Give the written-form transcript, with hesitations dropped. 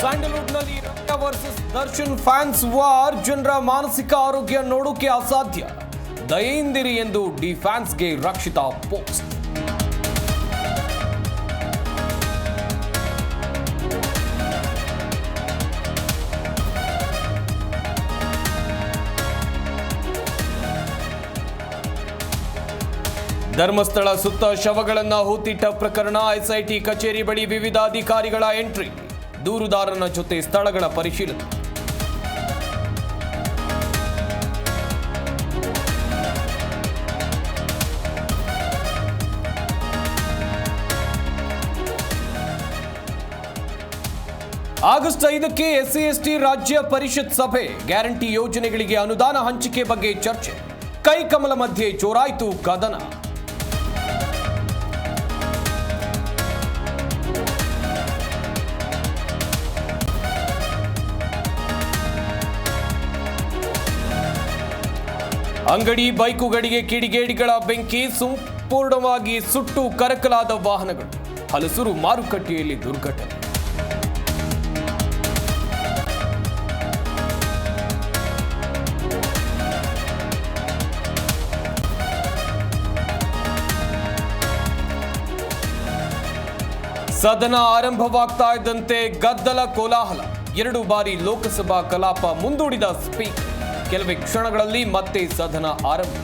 ಸ್ಯಾಂಡಲ್ವುಡ್ನಲ್ಲಿ Ramya versus Darshan fans war. ಜನರ ಮಾನಸಿಕ ಆರೋಗ್ಯ ನೋಡೋಕೆ ಅಸಾಧ್ಯ, ದಯೆಯಿಂದಿರಿ ಎಂದು ಡಿ ಫ್ಯಾನ್ಸ್ಗೆ ರಕ್ಷಿತಾ ಪೋಸ್ಟ್. ಧರ್ಮಸ್ಥಳ ಸುತ್ತ ಶವಗಳನ್ನು ಹೂತಿಟ್ಟ ಪ್ರಕರಣ. ಎಸ್ಐಟಿ ಕಚೇರಿ ಬಳಿ ವಿವಿಧ ಅಧಿಕಾರಿಗಳ ಎಂಟ್ರಿ, ದೂರುದಾರನ ಜೊತೆ ಸ್ಥಳಗಳ ಪರಿಶೀಲನೆ. ಆಗಸ್ಟ್ 5ಕ್ಕೆ ಎಸ್ಸಿ/ಎಸ್ಟಿ ರಾಜ್ಯ ಪರಿಷತ್ ಸಭೆ. ಗ್ಯಾರಂಟಿ ಯೋಜನೆಗಳಿಗೆ ಅನುದಾನ ಹಂಚಿಕೆ ಬಗ್ಗೆ ಚರ್ಚೆ. ಕೈಕಮಲ ಮಧ್ಯೆ ಜೋರಾಯಿತು ಕದನ. ಅಂಗಡಿ ಬೈಕುಗಳಿಗೆ ಕಿಡಿಗೇಡಿಗಳ ಬೆಂಕಿ, ಸಂಪೂರ್ಣವಾಗಿ ಸುಟ್ಟು ಕರಕಲಾದ ವಾಹನಗಳು. ಹಲಸೂರು ಮಾರುಕಟ್ಟೆಯಲ್ಲಿ ದುರ್ಘಟನೆ. ಸದನ ಆರಂಭವಾಗ್ತಾ ಇದ್ದಂತೆ ಗದ್ದಲ ಕೋಲಾಹಲ. 2 ಬಾರಿ ಲೋಕಸಭಾ ಕಲಾಪ ಮುಂದೂಡಿದ ಸ್ಪೀಕರ್. ಕೆಲವೇ ಕ್ಷಣಗಳಲ್ಲಿ ಮತ್ತೆ ಸದನ ಆರಂಭ.